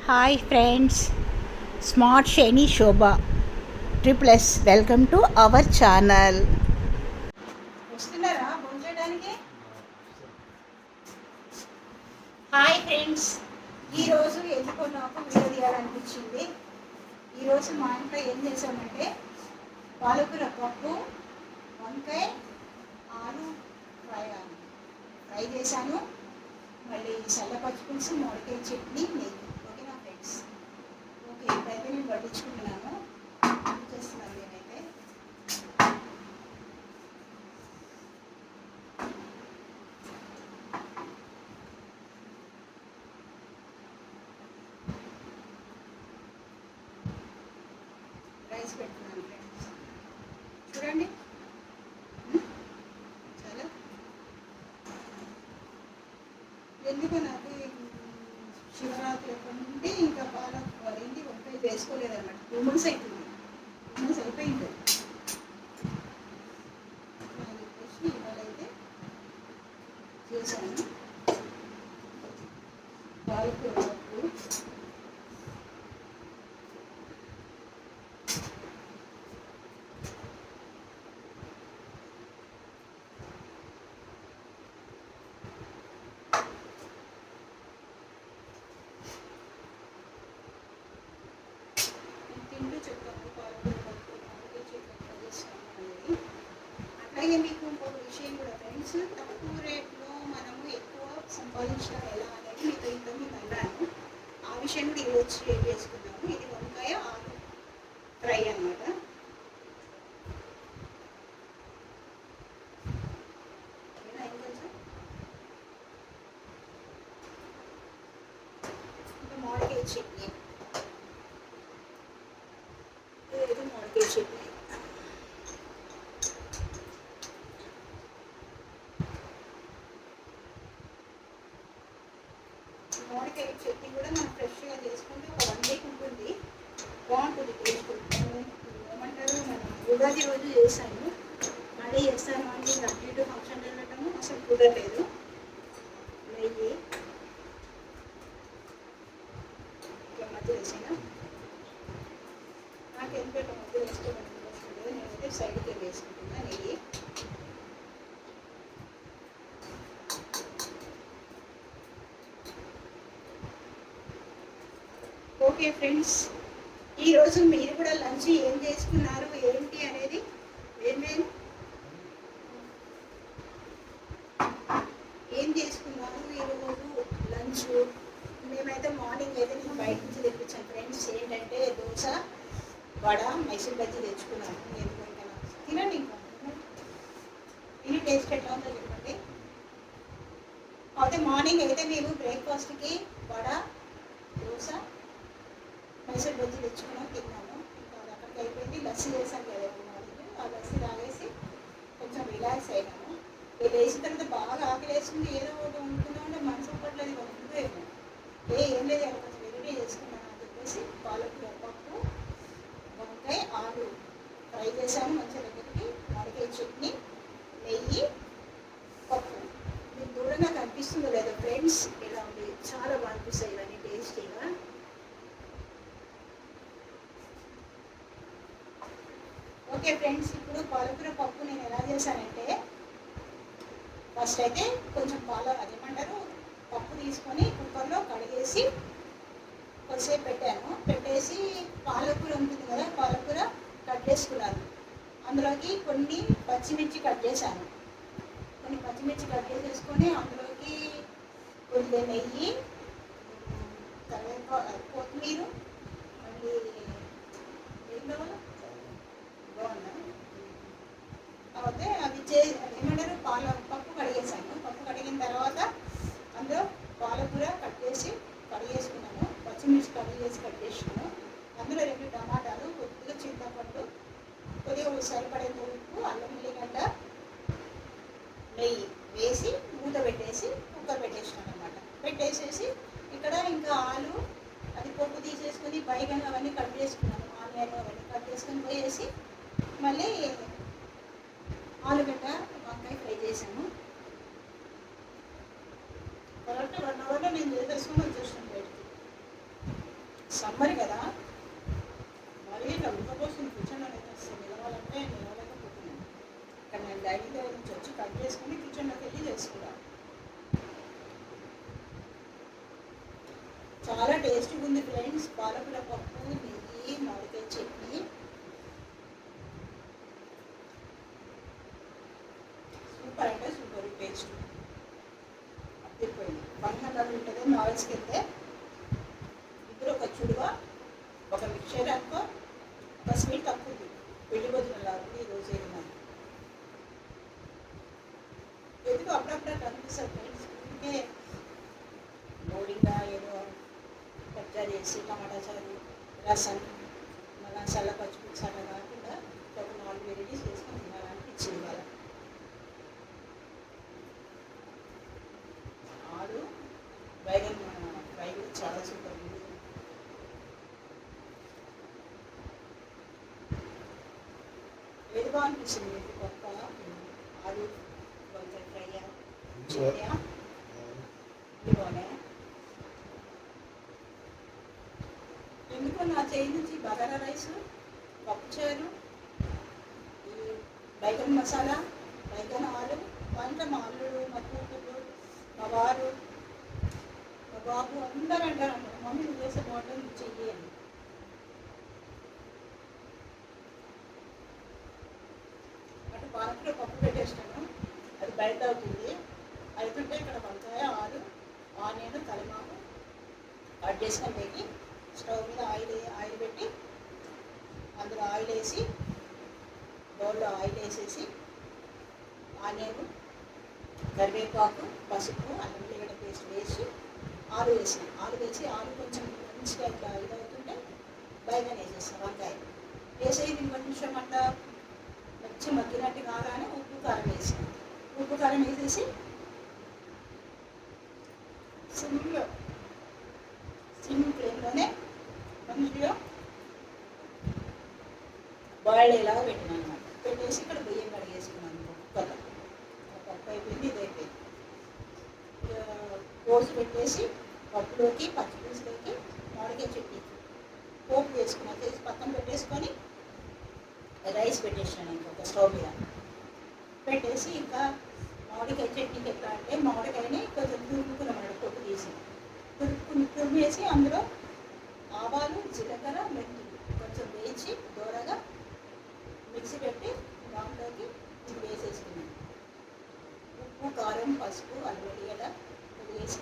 Hi friends, smart shiny Shobha triplets welcome to our channel. వస్తున్నారా భోంచేయడానికి? Hi friends, ఈరోజు ఎందుకో నాకు వీడియో తీయాలనిపించింది. ఈరోజు మా ఇంట్లో ఏం చేసామంటే పాలకూర పప్పు, వంకాయ, ఆలు ఫ్రై చేశాను. మళ్ళీ చల్లపచ్చి పులుసు, మామిడికాయ చట్నీ, నెయ్యి. ఓకేనా ఫ్రెండ్స్? ఓకే, ఇప్పుడైతే నేను పట్టించుకుంటున్నాను. చేస్తున్నాను నేనైతే. రైస్ పెడుతున్నాను ఫ్రెండ్స్, చూడండి. చాలా ఎందుకు నాకు శివరాత్రి ఎప్పటి నుండి ఇంకా ఏంటి వంకాయ వేసుకోలేదన్నమాట. 2 months అవుతుంది. 2 months అయిపోయింది. అని చెప్పేసి ఇవాళైతే చేశాను. పాలకూర పప్పు, తింటూ చెప్తాను. పాలకూర పప్పు, మామిడికాయ చట్నీ చేస్తాను అనేది. అట్లాగే మీకు ఇంకొక విషయం కూడా ఫ్రెండ్స్, తక్కువ రేట్లో మనము ఎక్కువ సంపాదించడం ఎలా అనేది మీతో ఇంతకుముందు అన్నాను. ఆ విషయం కూడా ఈరోజు షేర్ చేసుకున్నాము. ఇది వంకాయ ఆలు ఫ్రై అన్నమాట. ఓకేనా? ఇంకొంచెం ఇంకా మామిడికాయ చట్నీ, ఇది మామిడికాయ చట్నీ. మామిడికాయ చట్నీ కూడా మనం ఫ్రెష్గా చేసుకుంటే ఒక 1 week ఉంటుంది. బాగుంటుంది టేస్ట్. ఏమంటారు, మనం ఉగాది రోజు చేశాను, మళ్ళీ చేస్తాను అంటే అటు ఇటు ఫంక్షన్ వెళ్ళటము అసలు కుదరలేదు. నెయ్యి ఇట్లా మధ్య వేసాను. నాకు ఎందుకంటే మధ్య వేసుకోవడం వస్తుంది. నేనైతే సైడ్కి వేసుకుంటున్నా నెయ్యి. ఓకే ఫ్రెండ్స్, ఈరోజు మీరు కూడా లంచ్ ఏం చేసుకున్నారు ఏంటి అనేది, ఏం చేసుకున్నారు ఈరోజు లంచ్. మేమైతే మార్నింగ్ అయితే నేను బయట నుంచి తెప్పించాను ఫ్రెండ్స్. ఏంటంటే దోశ, వడ, మైసూర్ బజ్జీ తెచ్చుకున్నాను. ఎందుకంటే తినండి, ఇంకా తిని టేస్ట్ ఎట్లా ఉందో చెప్పండి. అయితే మార్నింగ్ అయితే మేము బ్రేక్ఫాస్ట్కి వడ, దోశ, మైసూర్ బజ్జీ తెచ్చుకున్నాం, తిన్నాము. ఇంకా అది అక్కడికి అయిపోయింది. లస్సీ చేశాను కదా మార్నింగ్, ఆ లస్సీ తాగేసి కొంచెం రిలాక్స్ అయినాము. లేచిన తర్వాత బాగా ఆకలి వేస్తుంది. ఏదో ఒకటి ఉంటుందో మనసు ఒప్పట్లేదు, ఇక ఉంటుందో ఏమో. ఏం లేదు, అలా కొంచెం వెరైటీ చేసుకున్నాను అని చెప్పేసి పాలకూర పప్పు, వంకాయ, ఆలు ఫ్రై చేశాను మంచిగా దగ్గరికి, మామిడికాయ చట్నీ, నెయ్యి, పప్పు. మీకు దూరంగా కనిపిస్తుందో లేదో ఫ్రెండ్స్, ఇలా ఉంది. చాలా బాగా అనిపిస్తాయి ఇవన్నీ టేస్టీగా. ఓకే ఫ్రెండ్స్, ఇప్పుడు పాలకూర పప్పు నేను ఎలా చేశానంటే, ఫస్ట్ అయితే కొంచెం అదేమంటారు పప్పు తీసుకొని కుక్కర్లో కడిగేసి కొద్దిసేపు పెట్టేసి పాలకూర ఉంటుంది కదా, పాలకూర కట్ చేసుకున్నాను. అందులోకి కొన్ని పచ్చిమిర్చి కట్ చేశాను. చేసేసుకొని అందులోకి కొద్దిగా నెయ్యి, కొత్తిమీర, మళ్ళీ ఏంటో బాగుందా. అయితే ఏమంటారు పప్పు కడిగేసాను. పప్పు కడిగిన తర్వాత అందులో పాలకూర కడిగేసుకున్నాను. పచ్చిమిర్చి కట్ చేసినాను. అందులో 2 టమాటాలు, కొద్దిగా చింతపండు, కొద్దిగా సరిపడేంత ఉప్పు, అల్లం ఎల్లిగడ్డ, నెయ్యి వేసి మూత పెట్టేసి కుక్కర్ పెట్టేసినాను అనమాట. పెట్టేసేసి ఇక్కడ ఇంకా ఆలు అది పప్పు తీసేసుకొని బైగన్ అవన్నీ కట్ చేసుకున్నాను. ఆనియన్ అవన్నీ కట్ చేసుకొని పోయేసి మళ్ళీ ఆలుగడ్డ, వంకాయ ఫ్రై చేశాను. కరెక్ట్ 1 hourలో నేను చేసేసుకొని వచ్చేసాను బయటికి. సమ్మర్ కదా, మరీ ఇట్లా ఉడకపోస్తుంది. కిచెన్లో అయితే అసలు నిలవాలంటే నిలవలేకపోతున్నాను. ఇక్కడ నేను డైనింగ్ టేబుల్ నుంచి వచ్చి కట్ చేసుకుని కిచెన్లోకి వెళ్ళి చేసుకున్నాను. చాలా టేస్టీగా ఉంది ఫ్రెండ్స్. పాలకూర పప్పు, నెయ్యి, మామిడికాయ చట్నీ, సూపర్ అంటే సూపర్ టేస్ట్. అదిరిపోయింది. 100 ఉంటుంది నావెల్స్కి వెళ్తే. ఇప్పుడు ఒక చుడువ, ఒక మిక్చర్ అనుకో, ఒక స్వీట్ తక్కువ ఉంది. పెళ్లి భోజనాలు ఈరోజు ఏదైనా ఎందుకు అప్పుడప్పుడు కనిపిస్తారు ఫ్రెండ్స్. ఇంకే బోరింగ్గా ఏదో పచ్చడి చేసి టమాటా చారు, రసం, మళ్ళీ చల్ల పచ్చిపులుసు అట్లా కాకుండా ఒక 4 వెరైటీస్ చేసుకొని తినాలనిపించింది వాళ్ళ. ఆలు బైగన్ ఫ్రై కూడా చాలా సూపర్ ఉంది. ఏది బాగా అనిపించింది మీకు? పప్ప, ఆలు వంకాయ ఫ్రైయా, చట్నీయా? ఇది బాగున్నాయా? ఎందుకో నా చేయి నుంచి బగారా రైస్, పప్పుచారు, ఈ బైగన్ మసాలా, బైగన్ ఆలు వంట, మా అల్లుడు, మా కూతురు, మా వారు, మా బాబు అందరూ అంటారు అన్నమాట, మమ్మీ నువ్వు చేసే బాగుంటుంది, నువ్వు చెయ్యి అని. అటు పాలకూర పప్పు పెట్టేస్తాను, అది బయట అవుతుంది. అవుతుంటే ఇక్కడ వంకాయ, ఆలు, ఆనియన్, కరిమాకు కట్ చేసుకొని పెట్టి స్టవ్ మీద ఆయిల్ పెట్టి అందులో ఆయిల్ వేసి, బౌల్లో ఆయిల్ వేసేసి ఆనియన్, కరివేపాకు, పసుపు, అల్లం వెల్లిగడ్డ పేస్ట్ వేసి ఆలు వేసాను. ఆలు వేసి ఆలు కొంచెం మంచిగా ఇట్లా ఇదవుతుంటే బైగన్ వేసేస్తాను, వంకాయ వేసి ఇది కొంచెం అట్లా మంచి మగ్గినట్టు కాగానే ఉప్పు కారం వేసాను. ఉప్పు కారం వేసేసి సిమ్ ఫ్లేమ్లోనే మంచిగా బాయిల్డ్ అయ్యేలాగా పెట్టినాను అనమాట. పెట్టేసి ఇక్కడ బియ్యం కడిగేసుకున్నాను కుక్కర్లో. పప్పు అయిపోయింది, ఇది అయిపోయింది. పోసి పెట్టేసి పప్పులోకి, పచ్చిపులుసులోకి, మామిడికాయ చట్నీకి పోపు వేసుకున్నాను. చేసి పక్కన పెట్టేసుకొని రైస్ పెట్టేసాను ఇంకొక స్టవ్ మీద పెట్టేసి, ఇంకా మామిడికాయ చట్నీకి ఎట్లా అంటే మామిడికాయని కొంచెం తురుముకున్నాం, పొట్టు తీసి తురిమేసి అందులో ఆవాలు, జీలకర్ర, మెంతులు కొంచెం వేయించి దూరగా మిక్సీ పెట్టి దాంట్లోకి ఇది వేసేసుకున్నాను. ఉప్పు, కారం, పసుపు, అల్లం వెల్లిగడ్డ ఇది వేసి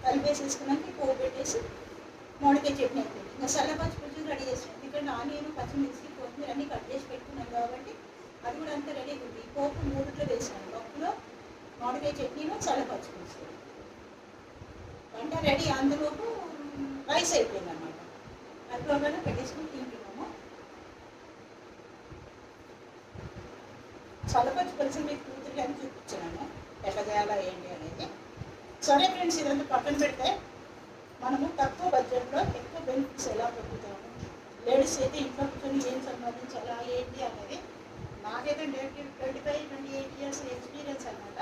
కలిపేసేసుకున్నాక పోపు పెట్టేసి మామిడికాయ చట్నీ అయిపోయింది. ఇంకా చల్ల పచ్చిపులుసు రెడీ చేసినాను. ఎందుకంటే ఆనియన్, పచ్చిమిర్చి, కొత్తిమీర అన్నీ కట్ చేసి పెట్టుకున్నాను కాబట్టి అది కూడా అంతా రెడీగా ఉంది. ఈ పోపు 3 వేసాను, పప్పులో, మామిడికాయ చట్నీలో, చల్ల పచ్చిపులుసు. వంట రెడీ. అందులోపు రైస్ అయిపోయింది అన్నమాట. అందులోనే పెట్టేసుకుని తింటున్నాము. చల్లపచ్చి పులుసు మీకు కూతురు అని చూపించాను ఎట్లా చేయాలా ఏంటి అనేది. సరే ఫ్రెండ్స్, ఇదంతా పక్కన పెడితే మనము తక్కువ బడ్జెట్లో ఎక్కువ బెనిఫిట్స్ ఎలా పొందుతాము, లేడీస్ అయితే ఇంట్లో కూర్చొని ఏం సంపాదించాలా ఏంటి అనేది నాకైతే 25-28 ఇయర్స్ ఎక్స్పీరియన్స్ అనమాట.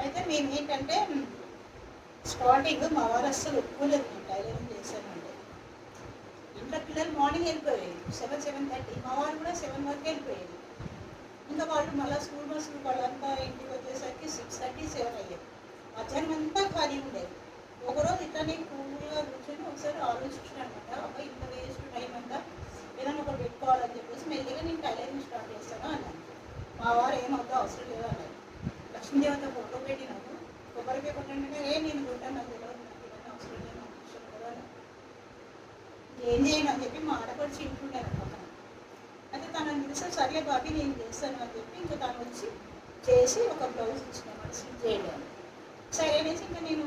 అయితే మేము ఏంటంటే స్టార్టింగ్ మా వారు అస్సలు ఒప్పుకోలేదు నేను టైలరింగ్ చేశానంటే. ఇంట్లో పిల్లలు మార్నింగ్ వెళ్ళిపోయేది 7-7:30, మా వారు కూడా 7 వరకు వెళ్ళిపోయేది. ఇంకా వాళ్ళు మళ్ళీ స్కూల్ బస్సులు వాళ్ళంతా ఇంటికి వచ్చేసరికి 6:30-7 అయ్యేది. మధ్యాహ్నం అంతా ఖాళీ ఉండేది. ఒకరోజు ఇట్లానే కూల్గా కూర్చొని ఒకసారి ఆలోచించాను అనమాట, అబ్బాయి ఇంత వేస్ట్ టైం అంతా ఏదైనా ఒకటి పెట్టుకోవాలని చెప్పేసి మెల్లిగా నేను టైలరింగ్ స్టార్ట్ చేస్తాను అన్నాను. మా వారు ఏమవుతా అవసరం లేదు అన్నారు. లక్ష్మీదేవత ఫోటో పెట్టినాను, కొబ్బరికాయ కొట్టంటే నేను కొట్టాను, నాకు తెలియదు, నాకు ఏదైనా అవసరం లేదు, నాకు ఇష్టం కదా అని. ఏం చేయను అని చెప్పి మా ఆడపడిచి ఇంటుంటాను పక్కన. అయితే తనని పిలిస్తే సరే బాబీ నేను చేస్తాను అని చెప్పి ఇంకా తను వచ్చి చేసి ఒక బ్లౌజ్ ఇచ్చినాను స్టిచ్ చేయడానికి. సరే అనేసి ఇంకా నేను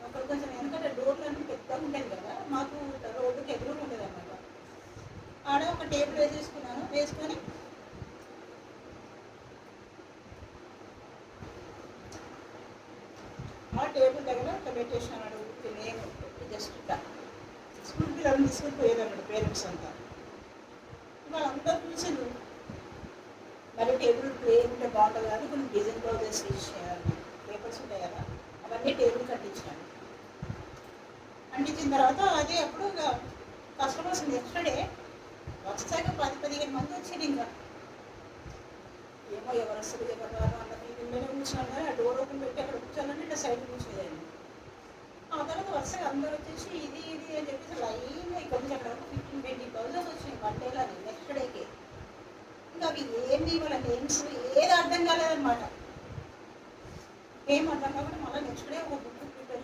ఒక కొంచెం ఎందుకంటే డోర్లన్నీ పెద్దగా ఉండేది కదా, మాకు రోడ్డుకి ఎదురుగా ఉండేది అన్నమాట. ఆడ ఒక టేబుల్ వేసేసుకున్నాను. వేసుకొని ఆ టేబుల్ దగ్గర ఒక పెట్టేసినాను. అడుగుతుంది నేను జస్ట్ ఇట్లా స్కూల్ పిల్లలను తీసుకొని పోయేదన్నాడు పేరెంట్స్ అంతా. వాళ్ళంతా చూసిండ్రు. మరి టేబుల్ ప్లే ఉంటే బాగుంటుంది కానీ కొన్ని డిజైన్ బ్లౌజెస్ స్టిచ్ చేయాలి, పేపర్స్ ఉంటాయి కదా, అవన్నీ టేబుల్ కట్టించినాను. అంటించిన తర్వాత అది అప్పుడు కస్టమర్స్ నెక్స్ట్ డే వస్తాక 10-15 మంది వచ్చారు. ఇంకా ఏమో ఎవరు వస్తారు ఎవరు రారు అన్న ఫీలింగ్లోనే కూర్చున్నాను. కానీ ఆ డోర్ ఓపెన్ పెట్టి అక్కడ కూర్చోాలంటే ఇట్లా సైడ్ కూర్చునేదాన్ని. ఆ తర్వాత వరుసగా అందరూ వచ్చేసి ఇది అని చెప్పేసి లైన్ ఇక్కడ నుంచి అక్కడ 15-20 బ్లౌజెస్ వచ్చినాయి వన్ డేలని నెక్స్ట్ డేకి. ఇంకా అవి ఏంది వాళ్ళ నేమ్స్ ఏది అర్థం కాలేదన్నమాట. ఏం అర్థం కాకుండా మళ్ళీ నెక్స్ట్ డే ఒక బుక్ ప్రిపేర్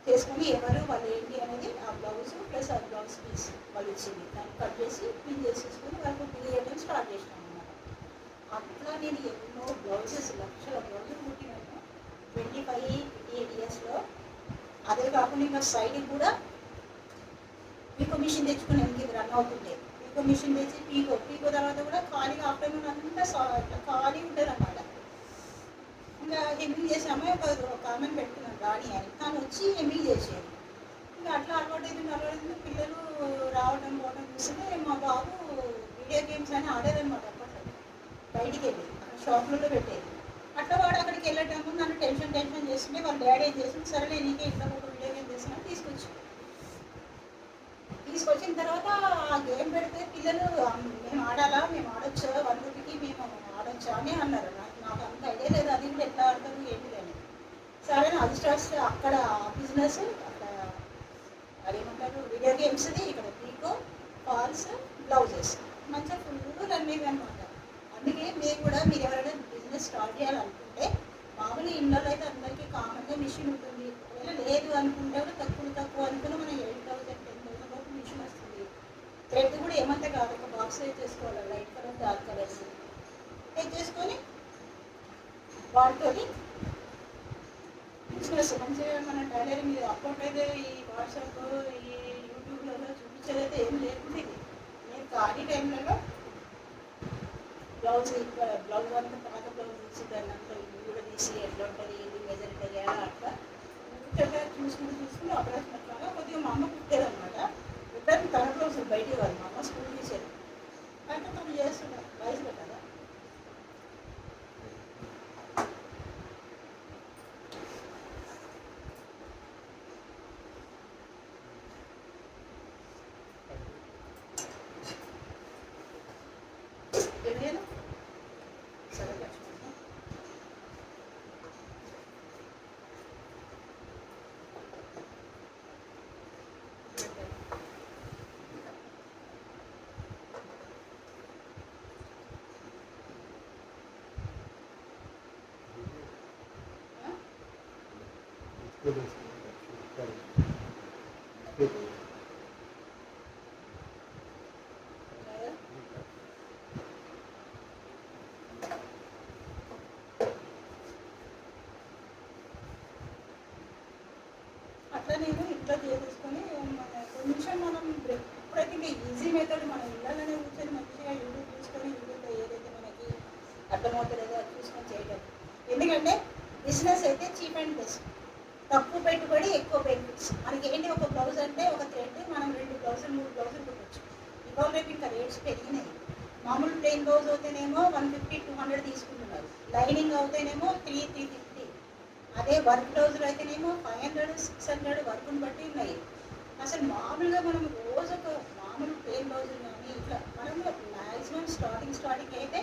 చేసుకొని ఎవరు వాళ్ళు ఏంటి అనేది ఆ బ్లౌజ్ ప్లస్ ఆ బ్లౌజ్ పీస్ వాళ్ళు ఇచ్చింది దాన్ని కట్ చేసి పిన్ చేసేసుకొని వాళ్ళకు పిన్ చేయడం స్టార్ట్ చేసినాం అన్నమాట. అట్లా నేను ఎన్నో బ్లౌజెస్ లక్షల బ్లౌజులు కుట్టినాను 25-28 ఇయర్స్లో. అదే కాకుండా ఇంకా సైడ్కి కూడా పీకో మిషన్ తెచ్చుకుని ఇది రన్ అవుతుండే. పీకో మిషన్ తెచ్చి పీకో తర్వాత కూడా ఖాళీగా ఆఫ్టర్నూన్ అంతా ఖాళీ ఉంటుంది అన్నమాట. ఇంకా ఎంబీ చేసామే ఒక ఆమెను పెట్టుకున్నాను రాణి అని, తను వచ్చి ఎంబీ చేసేది. ఇంకా అట్లా అలవాటు పిల్లలు రావడం పోవడం చూస్తుంటే మా బాబు వీడియో గేమ్స్ అని ఆడేదన్నమాట. అప్పట్లో బయటికి వెళ్ళి అక్కడ షాపులలో పెట్టేది. అట్లా వాడు అక్కడికి వెళ్ళటము నన్ను టెన్షన్ చేస్తుంటే వాళ్ళ డాడీ ఏం చేసింది, సరేలే నీకే ఇట్లా ఒక వీడియో గేమ్ చేస్తున్నాను తీసుకొచ్చిన తర్వాత ఆ గేమ్ పెడితే పిల్లలు మేము ఆడాలా, మేము ఆడొచ్చా, 1 రూపీకి మేము ఆడొచ్చా అని అన్నారు. నాకు అంత ఐడియా లేదు అది కూడా ఎట్లా ఆడతారు ఏంటి అని. సరే అది స్టార్ట్స్ అక్కడ బిజినెస్ అక్కడ అదేమంటారు వీడియో గేమ్స్ది, ఇక్కడ పీకో ఫాల్స్ బ్లౌజెస్ మంచిగా ఫుల్ రన్ అయ్యేవి అనమాట. అందుకే మేము కూడా మీరు ఎవరైనా బిజినెస్ స్టార్ట్ చేయాలనుకుంటే మామూలు ఇళ్ళలో అయితే అందరికీ కామన్గా మిషన్ ఉంటుంది. ఒకవేళ లేదు అనుకుంటే కూడా తక్కువ అనుకుని మనం 8,000-10,000 వరకు మిషన్ వస్తుంది. థ్రెడ్ కూడా ఏమంతా కాదు, ఒక బాక్స్ చేసుకోవాలి లైట్ కలర్ డార్క్ కలర్స్ చేసుకొని వాటితో బిజినెస్ మంచిగా మన టైలరింగ్ మీద అప్పట్లో అయితే ఈ వాట్సాప్ ఈ యూట్యూబ్లలో చూపించేదైతే ఏం లేకుండా నేను ఖాళీ టైంలలో బ్లౌజ్ అంతా పాత బ్లౌజ్ తీసి దాన్ని అంతా కూడా తీసి ఎట్లా ఉంటుంది ఇది మెజర్ తెలియాలా అట్లా ముఖ్యంగా చూసుకుని ఆపరేషన్ అట్లాగా కొద్దిగా మా అమ్మ కుట్టేదన్నమాట. ఇద్దరు తన బ్లౌజులు బయటికి వాళ్ళు మా అమ్మ స్కూల్ తీసేది అంటే తను చేస్తున్నాను వయసు పెట్టాలా. అట్లా నేను ఇంట్లో చేసేసుకొని కొంచెం మనం ఇప్పుడైతే ఇంకా ఈజీ మెథడ్ మనం ఇళ్ళలోనే కూర్చొని మంచిగా యూట్యూబ్ చూసుకొని యూట్యూబ్లో ఏదైతే మనకి అర్థమవుతుందో అది చూసుకొని చేయడం. ఎందుకంటే బిజినెస్ అయితే చీప్ అండ్ బెస్ట్, తక్కువ పెట్టుబడి ఎక్కువ బెనిఫిట్స్. మనకి ఏంటి ఒక బ్లౌజ్ అంటే ఒక థ్రెడ్ మనం 2 బ్లౌజులు 3 బ్లౌజులు కుట్టచ్చు. ఇవాళ రేపు ఇంకా రేట్స్ పెరిగినాయి. మామూలు ప్లెయిన్ బ్లౌజ్ అవుతేనేమో 150-200 తీసుకుంటున్నారు, లైనింగ్ అవుతేనేమో 350. అదే వర్క్ బ్లౌజులు అయితేనేమో 500-600 వర్క్ని బట్టి ఉన్నాయి. అసలు మామూలుగా మనం రోజు ఒక మామూలు ప్లెయిన్ బ్లౌజులు కానీ ఇట్లా మనం మ్యాక్సిమం స్టార్టింగ్ అయితే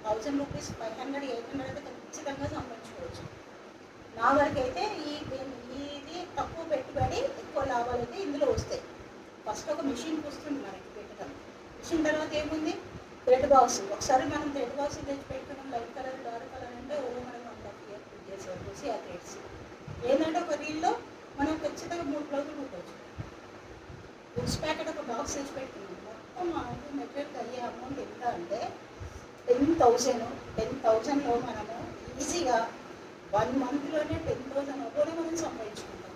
1000 రూపీస్ 500-800 అయితే ఖచ్చితంగా సంపాదించుకోవచ్చు. నా వరకు అయితే ఇది తక్కువ పెట్టుబడి ఎక్కువ లాభాలు అయితే ఇందులో వస్తాయి. ఫస్ట్ ఒక మిషన్కి వస్తుంది మనకి పెట్టడం. మిషన్ తర్వాత ఏముంది థ్రెడ్ బాక్స్. ఒకసారి మనం థ్రెడ్ బాక్స్ తెచ్చి పెట్టుకున్నాం లైట్ కలర్ డార్క్ కలర్ అంటే మనం 1 ఇయర్ చేసి ఆ థ్రెడ్స్ ఏంటంటే ఒక రీల్లో మనం ఖచ్చితంగా 3 బ్లౌజులు కుట్టవచ్చు. బుక్స్ ప్యాకెట్ ఒక బాక్స్ తెచ్చి పెట్టుకున్నాం. మొత్తం మాకు మెటీరియల్కి అయ్యే అమౌంట్ ఎంత అంటే 10,000లో మనము ఈజీగా 1 మంత్లోనే 10,000 అవ్వడం మనం సంపాదించుకుంటాం.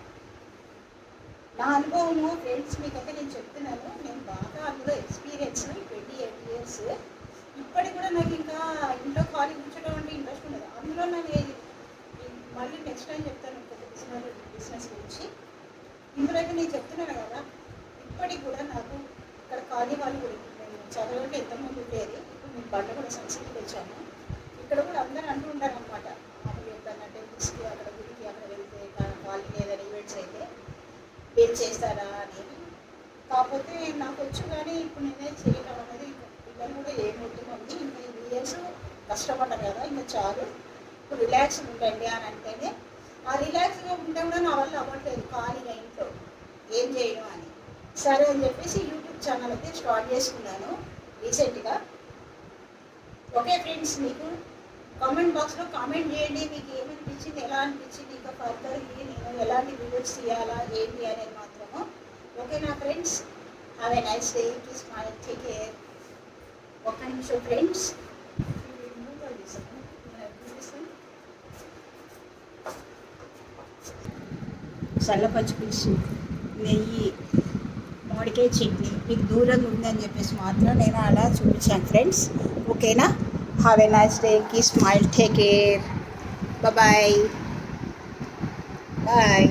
నా అనుభవము ఫ్రెండ్స్ మీకైతే నేను చెప్తున్నాను. నేను బాగా అందులో ఎక్స్పీరియన్స్ 28 ఇయర్స్. ఇప్పటికి కూడా నాకు ఇంకా ఇంట్లో ఖాళీ కూర్చోడం అంటే ఇంట్రెస్ట్ ఉండదు. అందులో నేను మళ్ళీ నెక్స్ట్ టైం చెప్తాను ఇంకొక బిజినెస్ గురించి. ఇందులో అయితే నేను చెప్తున్నాను కదా, ఇప్పటికి కూడా నాకు ఇక్కడ ఖాళీ వాళ్ళు కూడా నేను చదవడానికి ఎంతమంది ఉండేది. ఇప్పుడు నేను బండ కూడా సంస్కృతికి వచ్చాను. ఇక్కడ కూడా అందరూ అంటూ ఉంటారు అనమాట, మామూలు ఎప్పుడన్నా టెంపుల్స్కి అక్కడ గుడికి అక్కడ వెళ్తే ఖాళీ లేదని ఈవెంట్స్ అయితే మీరు చేస్తారా అని. కాకపోతే నాకు వచ్చు, కానీ ఇప్పుడు నేనే చేయడం అనేది పిల్లలు కూడా ఏమవుతుంది మమ్మీ ఇంకా ఇన్ని ఇయర్స్ కష్టపడ్డారు కదా, ఇంకా చాలు ఇప్పుడు రిలాక్స్గా ఉండండి అని అంటేనే ఆ రిలాక్స్గా ఉంటే కూడా నా వల్ల అవ్వట్లేదు, ఖాళీగా ఇంట్లో ఏం చేయడం అని. సరే అని చెప్పేసి యూట్యూబ్ ఛానల్ అయితే స్టార్ట్ చేసుకున్నాను రీసెంట్గా. ఓకే ఫ్రెండ్స్, మీకు కామెంట్ బాక్స్లో కామెంట్ చేయండి, మీకు ఏమనిపించింది, ఎలా అనిపించింది, ఇంకా ఫర్దర్ నేను ఎలాంటి వీడియోస్ తీయాలా ఏంటి అనేది మాత్రము. ఓకేనా friends, have a nice day, smile, take care. ఒక్క నిమిషం ఫ్రెండ్స్, చల్లపచ్చి పులుసు, నెయ్యి, మామిడికాయ చట్నీ మీకు దూరంగా ఉందని చెప్పేసి మాత్రం నేను అలా చూపించాను ఫ్రెండ్స్. ఓకేనా, have a nice day, smile, take care, bye bye.